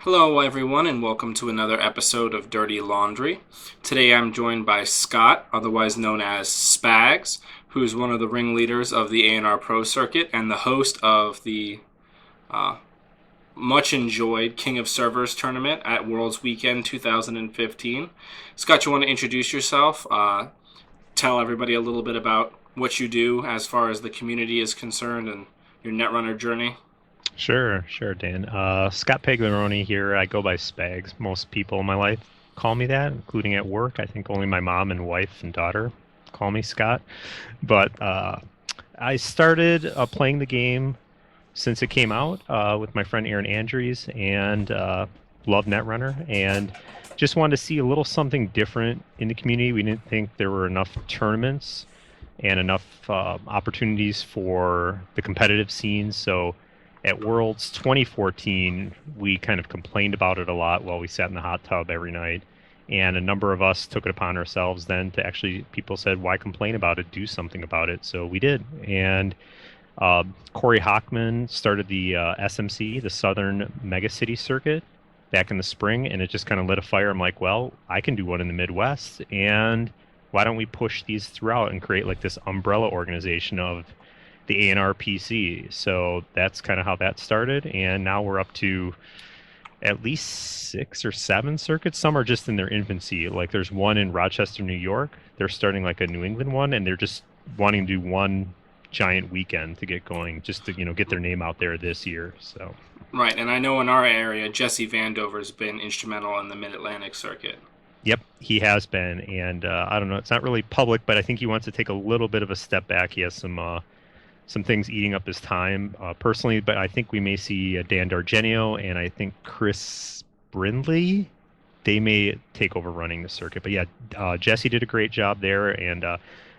Hello, everyone, and welcome to another episode of Dirty Laundry. Today I'm joined by Scot, otherwise known as Spags, who's one of the ringleaders of the ANRProCircuit and the host of the uh, much enjoyed King of Servers tournament at Worlds Weekend 2015. Scott, you want to introduce yourself? Tell everybody a little bit about what you do as far as the community is concerned and your Netrunner journey. Sure, Dan. Scott Pegleroni here. I go by Spags. Most people in my life call me that, including at work. I think only my mom and wife and daughter call me Scott. But I started playing the game since it came out with my friend Aaron Andrews and love Netrunner and just wanted to see a little something different in the community. We didn't think there were enough tournaments and enough opportunities for the competitive scene. So at Worlds 2014, we kind of complained about it a lot while we sat in the hot tub every night. And a number of us took it upon ourselves then to actually, people said, why complain about it? Do something about it. So we did. And Corey Hockman started the SMC, the Southern Megacity Circuit, back in the spring. And it just kind of lit a fire. I'm like, well, I can do one in the Midwest. And why don't we push these throughout and create like this umbrella organization of the ANRPC. So that's kind of how that started. And now we're up to at least 6 or 7 circuits. Some are just in their infancy. Like there's one in Rochester, New York. They're starting like a New England one, and they're just wanting to do one giant weekend to get going, just to, get their name out there this year. So. Right, and I know in our area, Jesse Vandover's been instrumental in the Mid-Atlantic circuit. Yep, he has been. And I don't know, it's not really public, but I think he wants to take a little bit of a step back. He has some things eating up his time personally, but I think we may see Dan Dargenio and I think Chris Brindley. They may take over running the circuit. But yeah, Jesse did a great job there. And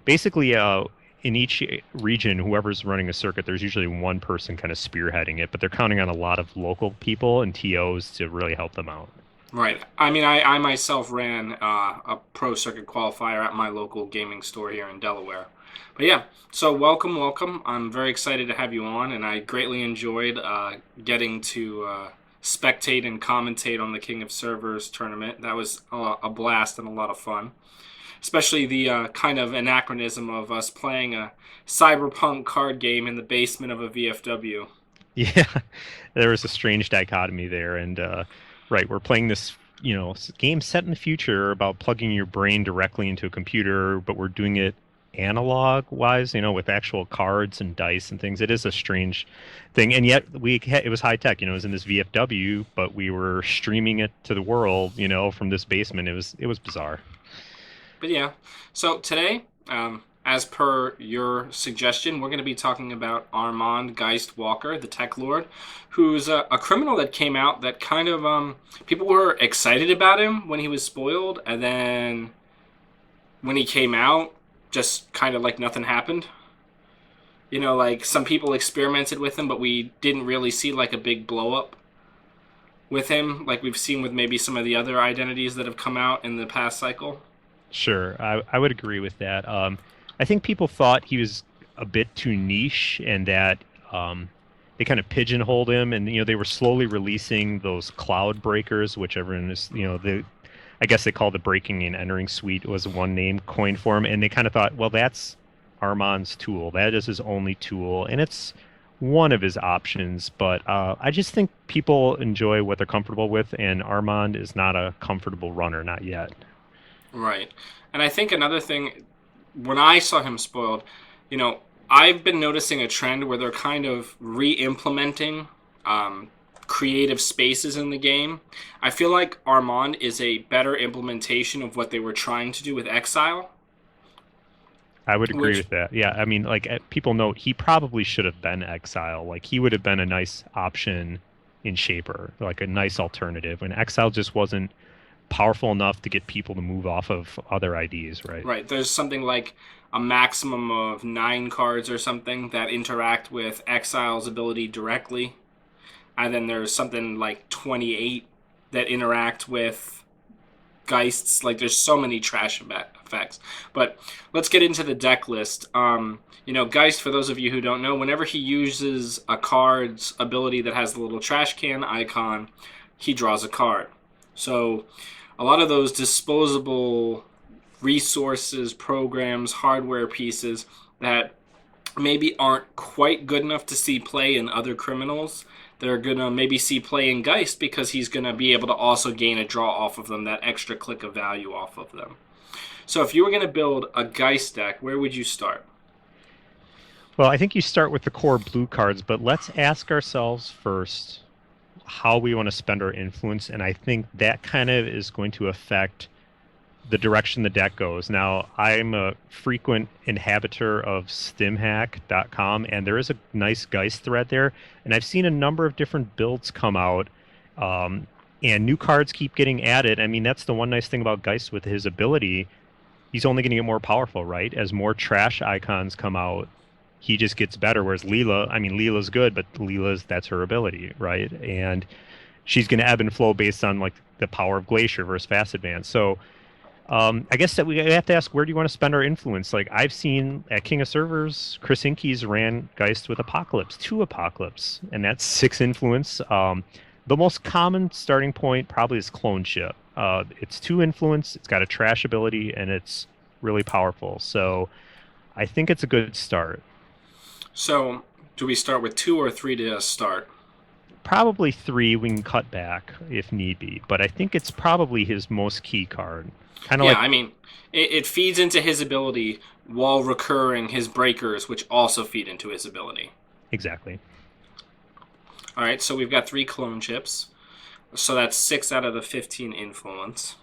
basically, in each region, whoever's running a circuit, there's usually one person kind of spearheading it, but they're counting on a lot of local people and TOs to really help them out. Right. I mean, I myself ran a pro circuit qualifier at my local gaming store here in Delaware. But yeah, so welcome. I'm very excited to have you on, and I greatly enjoyed getting to spectate and commentate on the King of Servers tournament. That was a blast and a lot of fun. Especially the kind of anachronism of us playing a cyberpunk card game in the basement of a VFW. Yeah, there was a strange dichotomy there. And right, we're playing this, game set in the future about plugging your brain directly into a computer, but we're doing it analog wise, with actual cards and dice and things. It is a strange thing, and yet it was high tech. It was in this VFW, but we were streaming it to the world, from this basement. It was bizarre. But yeah, so today, as per your suggestion, we're going to be talking about Armand Geist Walker, the tech lord, who's a criminal that came out that kind of people were excited about him when he was spoiled, and then when he came out, just kind of like nothing happened. Like some people experimented with him, but we didn't really see like a big blow up with him, like we've seen with maybe some of the other identities that have come out in the past cycle. Sure, I would agree with that. I think people thought he was a bit too niche, and that they kind of pigeonholed him, and they were slowly releasing those cloud breakers, which everyone is, I guess they call the breaking and entering suite was one name coined for him, and they kind of thought, well, that's Armand's tool. That is his only tool, and it's one of his options. But I just think people enjoy what they're comfortable with, and Armand is not a comfortable runner, not yet. Right. And I think another thing, when I saw him spoiled, I've been noticing a trend where they're kind of re-implementing creative spaces in the game. I feel like Armand is a better implementation of what they were trying to do with Exile. I would agree Which, with that. Yeah, I mean, like people note, he probably should have been Exile. Like he would have been a nice option in Shaper, like a nice alternative. And Exile just wasn't powerful enough to get people to move off of other IDs, right? right, there's something like a maximum of 9 cards or something that interact with Exile's ability directly. And then there's something like 28 that interact with Geists. Like there's so many trash effects. But let's get into the deck list. Geist, for those of you who don't know, whenever he uses a card's ability that has the little trash can icon, he draws a card. So a lot of those disposable resources, programs, hardware pieces that maybe aren't quite good enough to see play in other criminals. They're going to maybe see play in Geist because he's going to be able to also gain a draw off of them, that extra click of value off of them. So if you were going to build a Geist deck, where would you start? Well, I think you start with the core blue cards, but let's ask ourselves first how we want to spend our influence, and I think that kind of is going to affect the direction the deck goes. Now, I'm a frequent inhabitor of stimhack.com, and there is a nice Geist thread there, and I've seen a number of different builds come out, and new cards keep getting added. I mean, that's the one nice thing about Geist with his ability. He's only going to get more powerful, right? As more trash icons come out, he just gets better. Whereas Leela, I mean, Leela's good, but that's her ability, right? And she's going to ebb and flow based on like the power of Glacier versus Fast Advance. So I guess that we have to ask, where do you want to spend our influence? Like I've seen at King of Servers, Chris Inkeys ran Geist with Apocalypse, 2 Apocalypse, and that's 6 influence. The most common starting point probably is Clone Ship. It's 2 influence, it's got a trash ability, and it's really powerful. So I think it's a good start. So do we start with 2 or 3 to start? Probably 3. We can cut back if need be, but I think it's probably his most key card. Kind of Yeah, like I mean, it feeds into his ability while recurring his breakers, which also feed into his ability. exactly. All right, so we've got 3 clone chips. So that's 6 out of the 15 influence.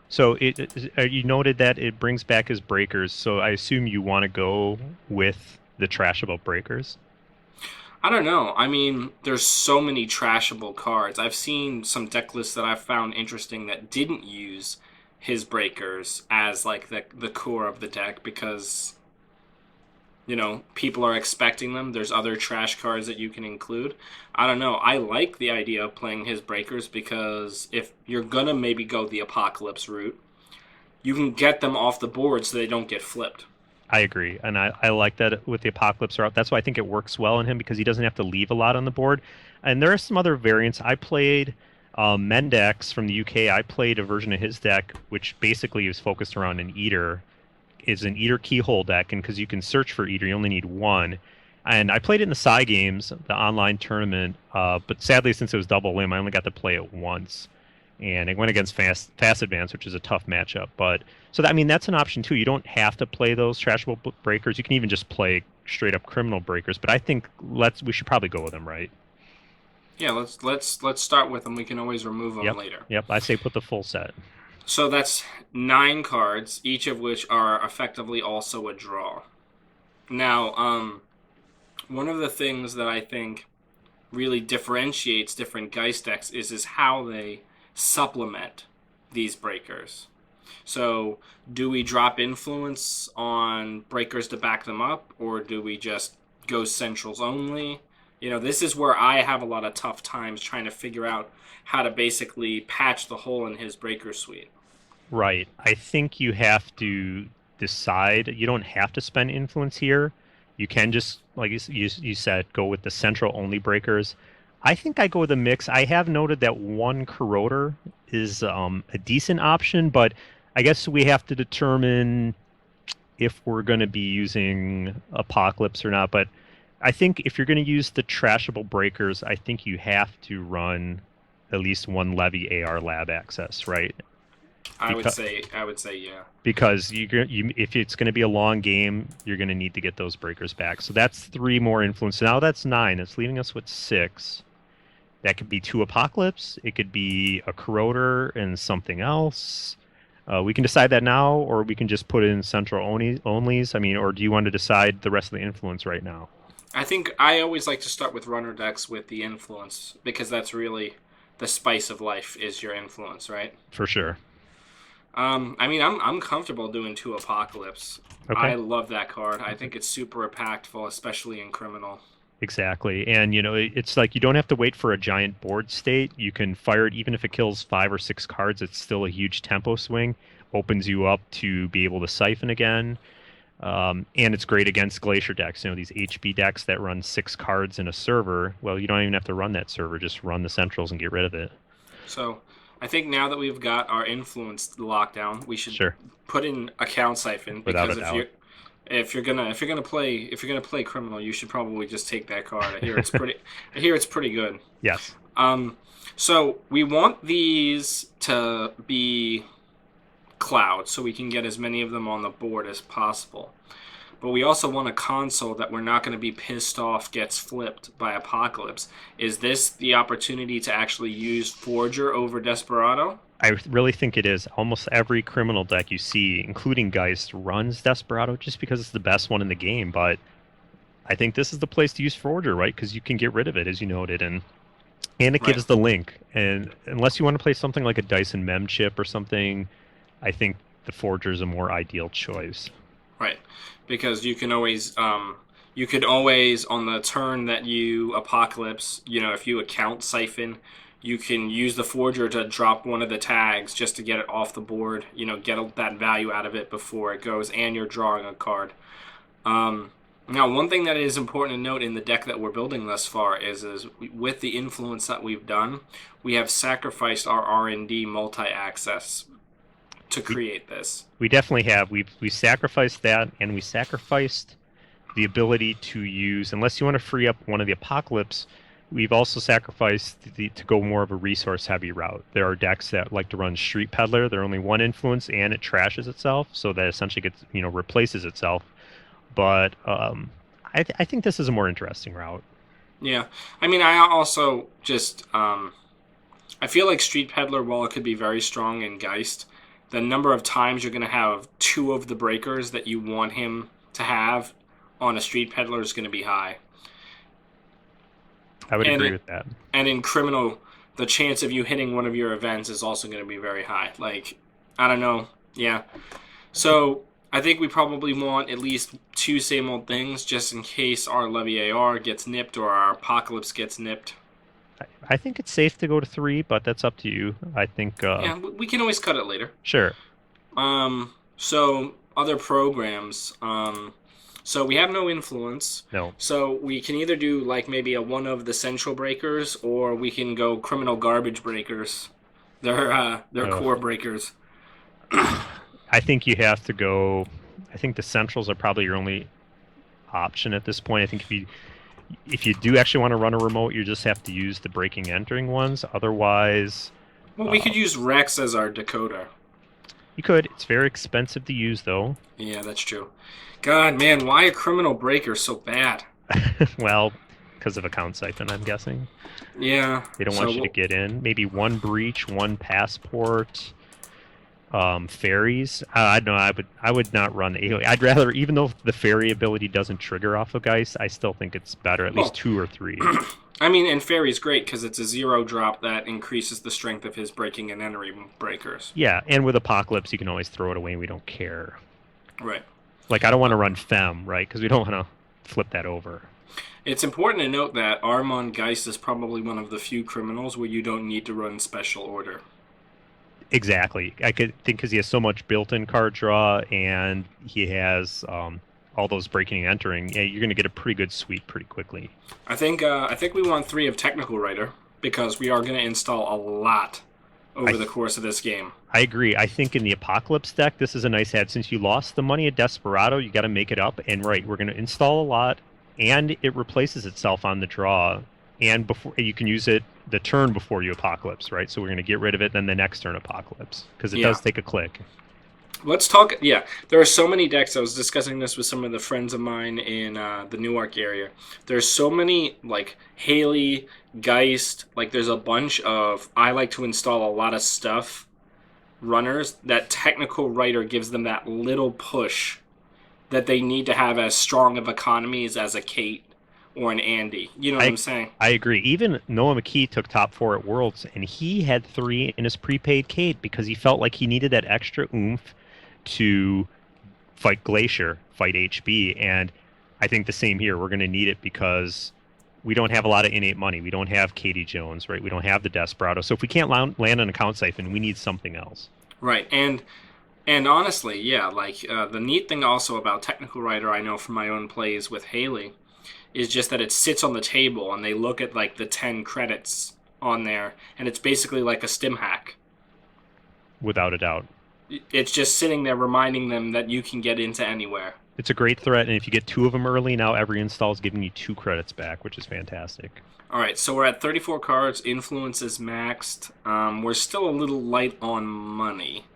So you noted that it brings back his breakers. So I assume you want to go with the trashable breakers. I don't know. I mean, there's so many trashable cards. I've seen some deck lists that I've found interesting that didn't use his breakers as like the core of the deck because people are expecting them. There's other trash cards that you can include. I don't know. I like the idea of playing his breakers because if you're gonna maybe go the Apocalypse route, you can get them off the board so they don't get flipped. I agree, and I like that with the Apocalypse route. That's why I think it works well in him because he doesn't have to leave a lot on the board. And there are some other variants. I played Mendex from the UK. I played a version of his deck which basically is focused around an Eater. Is an Eater keyhole deck, and because you can search for Eater, you only need 1. And I played it in the Psy Games, the online tournament, but sadly, since it was double limb, I only got to play it once. And it went against Fast Advance, which is a tough matchup. But so that, I mean, that's an option too. You don't have to play those trashable breakers. You can even just play straight up criminal breakers. But I think we should probably go with them, right? Yeah, let's start with them. We can always remove them later. Yep. I say put the full set. So that's 9 cards, each of which are effectively also a draw. Now, one of the things that I think really differentiates different Geist decks is how they supplement these breakers. So, do we drop influence on breakers to back them up, or do we just go centrals only? This is where I have a lot of tough times trying to figure out how to basically patch the hole in his breaker suite. Right. I think you have to decide. You don't have to spend influence here. You can just, like you said, go with the central only breakers. I think I go with a mix. I have noted that 1 corroder is a decent option, but I guess we have to determine if we're going to be using Apocalypse or not. But I think if you're going to use the trashable breakers, I think you have to run at least 1 Levy AR lab access, right? I would say yeah. Because if it's going to be a long game, you're going to need to get those breakers back. So that's 3 more influence. Now that's 9. It's leaving us with 6. That could be 2 Apocalypse. It could be a corroder and something else. We can decide that now, or we can just put it in central onlys. I mean, or do you want to decide the rest of the influence right now? I think I always like to start with runner decks with the influence because that's really the spice of life is your influence, right? For sure. I mean, I'm comfortable doing 2 Apocalypse. Okay. I love that card. I think it's super impactful, especially in Criminal. Exactly. And, it's like you don't have to wait for a giant board state. You can fire it even if it kills 5 or 6 cards. It's still a huge tempo swing. Opens you up to be able to siphon again. And it's great against Glacier decks. These HB decks that run 6 cards in a server. Well, you don't even have to run that server. Just run the centrals and get rid of it. So I think now that we've got our influence locked down, we should Sure, put in a count siphon without a because doubt. if you're gonna play criminal, you should probably just take that card. I hear it's pretty good. Yes. Um, so we want these to be clouds so we can get as many of them on the board as possible. But we also want a console that we're not going to be pissed off gets flipped by Apocalypse. Is this the opportunity to actually use Forger over Desperado? I really think it is. Almost every criminal deck you see, including Geist, runs Desperado just because it's the best one in the game. But I think this is the place to use Forger, right? Because you can get rid of it, as you noted, and it Right, gives the link. And unless you want to play something like a Dyson Mem chip or something, I think the Forger is a more ideal choice. right. Because you could always on the turn that you Apocalypse, if you account Siphon, you can use the Forger to drop one of the tags just to get it off the board. Get that value out of it before it goes, and you're drawing a card. Now, one thing that is important to note in the deck that we're building thus far is with the influence that we've done, we have sacrificed our R&D multi-access to We create this. we definitely have. We sacrificed that, and we sacrificed the ability to use, unless you want to free up one of the Apocalypse. We've also sacrificed to go more of a resource heavy route. There are decks that like to run Street Peddler. They're only one influence and it trashes itself, so that essentially gets replaces itself. But I think this is a more interesting route. Yeah, I mean, I also just I feel like Street Peddler, while it could be very strong in Geist, the number of times you're going to have two of the breakers that you want him to have on a Street Peddler is going to be high. I would And agree it, with that. and in Criminal, the chance of you hitting one of your events is also going to be very high. Like, I don't know. Yeah. So I think we probably want at least two same old things just in case our Levy AR gets nipped or our Apocalypse gets nipped. I think it's safe to go to three, but that's up to you. I think Yeah, we can always cut it later. sure. So other programs. So we have no influence. No, So we can either do like maybe a one of the central breakers, or we can go criminal garbage breakers. They're uh, core breakers. I think you have to go. I think the centrals are probably your only option at this point. I think if you do actually want to run a remote, you just have to use the breaking entering ones. Otherwise, Well, we uh, could use Rex as our decoder. you could. It's very expensive to use, though. Yeah, that's true. God, man, why are criminal breakers so bad? Well, because of account siphon, I'm guessing. Yeah. They don't want you to get in. Maybe one breach, one passport, fairies. I don't know. I would not run AoE. I'd rather, even though the fairy ability doesn't trigger off of Geist, I still think it's better. At least Well, two or three. I mean, and Fairy's great because it's a zero drop that increases the strength of his breaking and entering breakers. Yeah, and with Apocalypse, you can always throw it away. We don't care. Right. Like I don't want to run Fem, right? Because we don't want to flip that over. It's important to note that Armand Geist is probably one of the few criminals where you don't need to run special order. Exactly. I could think because he has so much built-in card draw, and he has all those breaking and entering. Yeah, you're going to get a pretty good sweep pretty quickly. I think we want three of Technical Writer because we are going to install a lot over the course of this game. I agree. I think in the Apocalypse deck, this is a nice add. Since you lost the money at Desperado, you got to make it up. And right, we're going to install a lot, and it replaces itself on the draw. And before you can use it the turn before you Apocalypse, right? So we're going to get rid of it, then the next turn Apocalypse because it does take a click. Let's talk. Yeah, there are so many decks. I was discussing this with some of the friends of mine in the Newark area. There's so many like Haley, Geist. Like there's a bunch of. I like to install a lot of stuff. Runners that Technical Writer gives them that little push that they need to have as strong of economies as a Kate or an Andy. You know what I'm saying? I agree. Even Noah McKee took top 4 at Worlds, and he had 3 in his prepaid Kate because he felt like he needed that extra oomph to fight Glacier, fight HB, and I think the same here. We're going to need it because we don't have a lot of innate money. We don't have Katie Jones, right? We don't have the Desperado. So if we can't land an account siphon, we need something else. Right, and honestly, yeah, like the neat thing also about Technical Writer, I know from my own plays with Haley, is just that it sits on the table and they look at like the 10 credits on there, and it's basically like a stim hack. Without a doubt. It's just sitting there reminding them that you can get into anywhere. It's a great threat, and if you get 2 of them early, now every install is giving you 2 credits back, which is fantastic. All right, so we're at 34 cards. Influence is maxed. We're still a little light on money.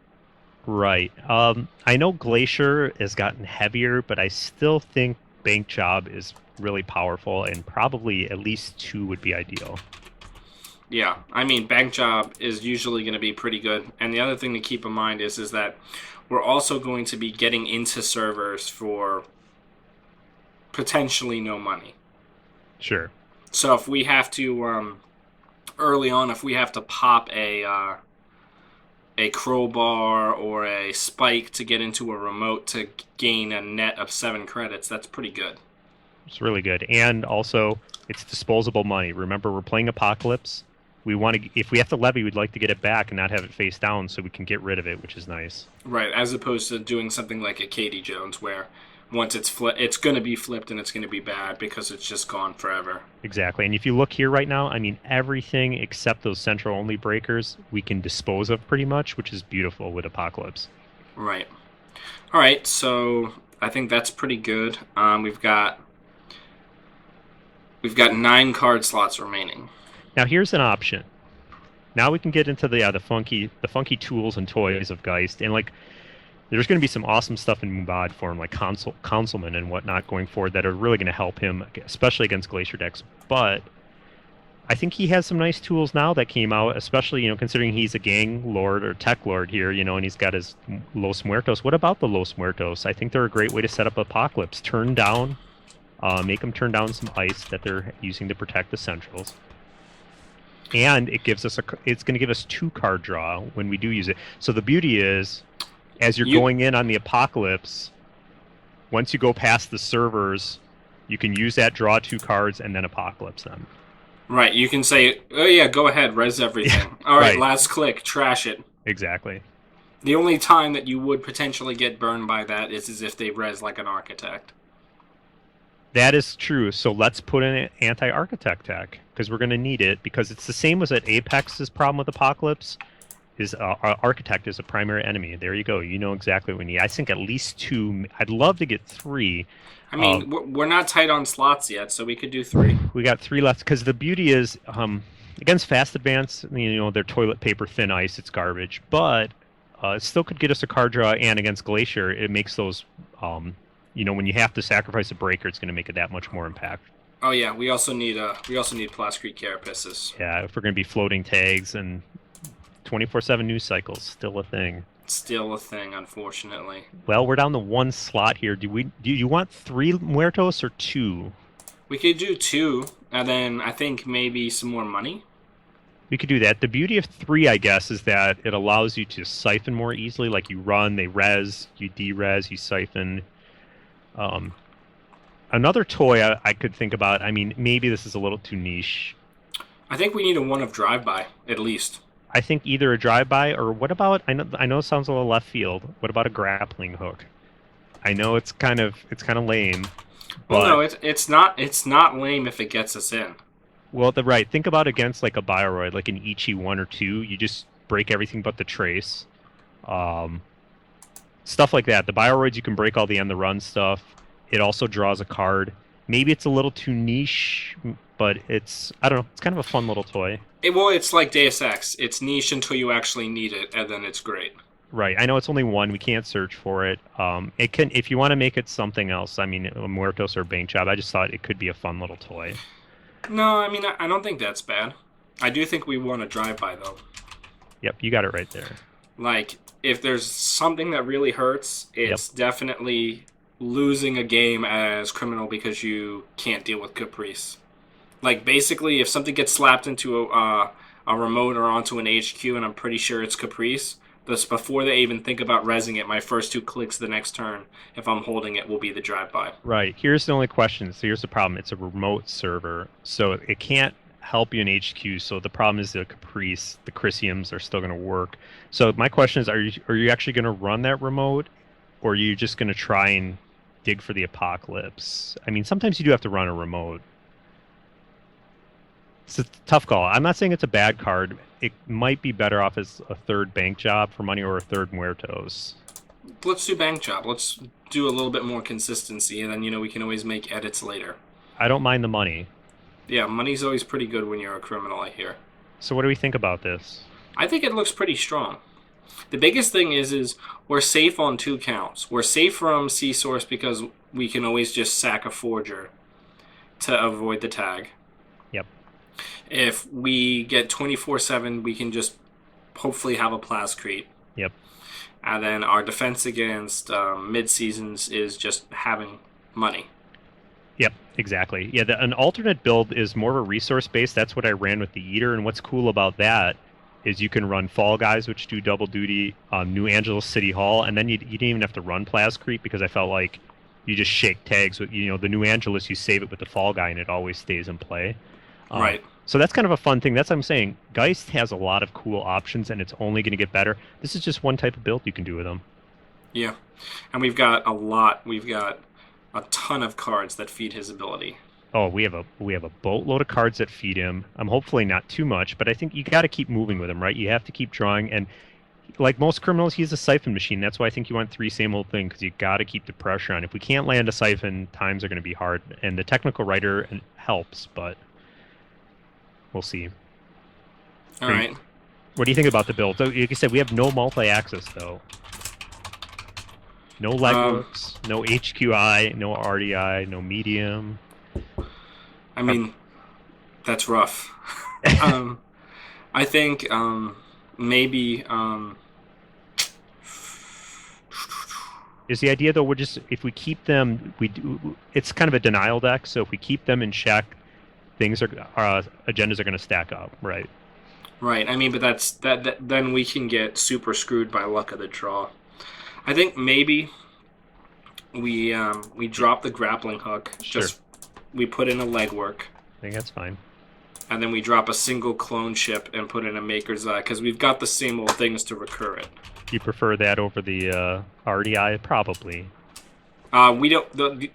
Right. I know Glacier has gotten heavier, but I still think Bank Job is really powerful, and probably at least 2 would be ideal. Yeah, I mean, Bank Job is usually going to be pretty good. And the other thing to keep in mind is that we're also going to be getting into servers for potentially no money. Sure. So if we have to, early on, if we have to pop a crowbar or a spike to get into a remote to gain a net of 7 credits, that's pretty good. It's really good. And also, it's disposable money. Remember, we're playing Apocalypse. We want to, if we have to levy, we'd like to get it back and not have it face down so we can get rid of it, which is nice. Right, as opposed to doing something like a Katie Jones where once it's it's going to be flipped and it's going to be bad because it's just gone forever. Exactly. And if you look here right now, I mean, everything except those central only breakers we can dispose of pretty much, which is beautiful with Apocalypse. Right. All right, so I think that's pretty good. We've got 9 card slots remaining. Now here's an option. Now we can get into the funky tools and toys of Geist, and like there's going to be some awesome stuff in Mubad for him, like Councilman and whatnot going forward that are really going to help him, especially against Glacier decks. But I think he has some nice tools now that came out, especially considering he's a gang lord or tech lord here, and he's got his Los Muertos. What about the Los Muertos? I think they're a great way to set up Apocalypse. Turn down, make them turn down some ice that they're using to protect the centrals. And it gives us it's going to give us 2 card draw when we do use it. So the beauty is, as you're going in on the Apocalypse, once you go past the servers, you can use that draw 2 cards and then Apocalypse them. Right, you can say, oh yeah, go ahead, res everything. All right, last click, trash it. Exactly. The only time that you would potentially get burned by that is if they res like an architect. That is true. So let's put in an anti-architect tech because we're going to need it, because it's the same as at Apex's problem with Apocalypse. Is architect is a primary enemy. There you go. You know exactly what we need. I think at least 2. I'd love to get 3. I mean, we're not tight on slots yet, so we could do 3. We got 3 left because the beauty is against Fast Advance, their toilet paper thin ice, it's garbage, but it still could get us a card draw, and against Glacier, it makes those when you have to sacrifice a breaker, it's going to make it that much more impact. Oh yeah, we also need Plascrete Carapaces. Yeah, if we're going to be floating tags and 24/7 news cycles, still a thing. Still a thing, unfortunately. Well, we're down to 1 slot here. Do you want 3 Muertos or 2? We could do 2, and then I think maybe some more money. We could do that. The beauty of 3, I guess, is that it allows you to siphon more easily. Like you run, they res, you de-res, you siphon. Another toy I could think about, I mean, maybe this is a little too niche. I think we need a 1 of drive-by, at least. I think either a drive-by or what about, I know it sounds a little left field, what about a grappling hook? I know it's kind of lame. Well, no, it's not lame if it gets us in. Well, think about against like a Bioroid, like an Ichi 1 or 2, you just break everything but the trace. Stuff like that. The Bioroids, you can break all the end the run stuff. It also draws a card. Maybe it's a little too niche, but I don't know, it's kind of a fun little toy. It's like Deus Ex. It's niche until you actually need it, and then it's great. Right. I know it's only 1. We can't search for it. It can, if you want to make it something else, I mean, a Muertos or Bank Job, I just thought it could be a fun little toy. No, I mean, I don't think that's bad. I do think we want to drive-by, though. Yep, you got it right there. Like, if there's something that really hurts, it's definitely losing a game as criminal because you can't deal with Caprice. Like, basically, if something gets slapped into a remote or onto an HQ, and I'm pretty sure it's Caprice, before they even think about resing it, my first 2 clicks the next turn, if I'm holding it, will be the drive-by. Right. Here's the only question. So here's the problem. It's a remote server, so it can't help you in HQ, so the problem is the Caprice, the Chrysiums are still going to work. So my question is, are you actually going to run that remote, or are you just going to try and dig for the Apocalypse? I mean, sometimes you do have to run a remote. It's a tough call. I'm not saying it's a bad card. It might be better off as a third bank job for money or a third Muertos. Let's do bank job. Let's do a little bit more consistency, and then we can always make edits later. I don't mind the money. Yeah, money's always pretty good when you're a criminal, I hear. So what do we think about this? I think it looks pretty strong. The biggest thing is we're safe on 2 counts. We're safe from C-Source because we can always just sack a forger to avoid the tag. Yep. If we get 24/7, we can just hopefully have a Plascrete. Yep. And then our defense against mid-seasons is just having money. Yep, exactly. Yeah, an alternate build is more of a resource base. That's what I ran with the Eater, and what's cool about that is you can run Fall Guys, which do double duty, New Angeles City Hall, and then you didn't even have to run Plascrete because I felt like you just shake tags with, the New Angeles, you save it with the Fall Guy, and it always stays in play. Right. So that's kind of a fun thing. That's what I'm saying. Geist has a lot of cool options, and it's only going to get better. This is just one type of build you can do with them. Yeah. And we've got a lot. We've got a ton of cards that feed his ability. Oh, we have a boatload of cards that feed him. Hopefully not too much, but I think you got to keep moving with him, right? You have to keep drawing, and like most criminals, he's a siphon machine. That's why I think you want 3 same old thing, because you got to keep the pressure on. If we can't land a siphon, times are going to be hard, and the technical writer helps, but we'll see. All right. What do you think about the build? So, like you said, we have no multi-axis, though. No legworks, no HQI, no RDI, no medium. I mean, that's rough. I think maybe... Is the idea, though, if we keep them, it's kind of a denial deck, so if we keep them in check, our agendas are going to stack up, right? Right. I mean, but then we can get super screwed by luck of the draw. I think maybe we drop the grappling hook. Sure. We put in a legwork. I think that's fine. And then we drop a single clone ship and put in a Maker's Eye, because we've got the same old things to recur it. You prefer that over the RDI? Probably. We don't.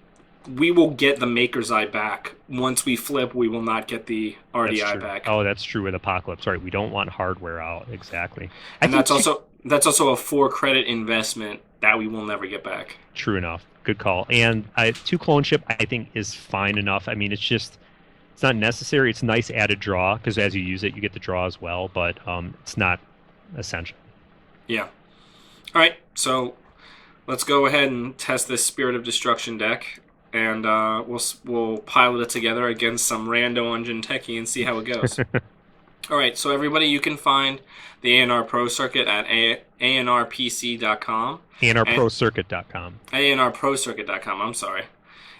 We will get the Maker's Eye back. Once we flip, we will not get the RDI back. Oh, that's true with Apocalypse. Right, we don't want hardware out. Exactly. And that's also a 4-credit investment that we will never get back. True enough. Good call. And 2 clone ship, I think, is fine enough. I mean, it's not necessary. It's a nice added draw, because as you use it, you get the draw as well, but it's not essential. Yeah. All right, so let's go ahead and test this Spirit of Destruction deck, and we'll pilot it together against some rando on Jinteki and see how it goes. All right, so everybody, you can find the ANRProCircuit at ANRPC.com. ANRProCircuit.com. ANRProCircuit.com, I'm sorry.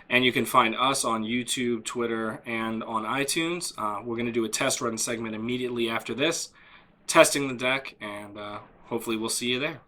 And you can find us on YouTube, Twitter, and on iTunes. We're going to do a test run segment immediately after this, testing the deck, and hopefully we'll see you there.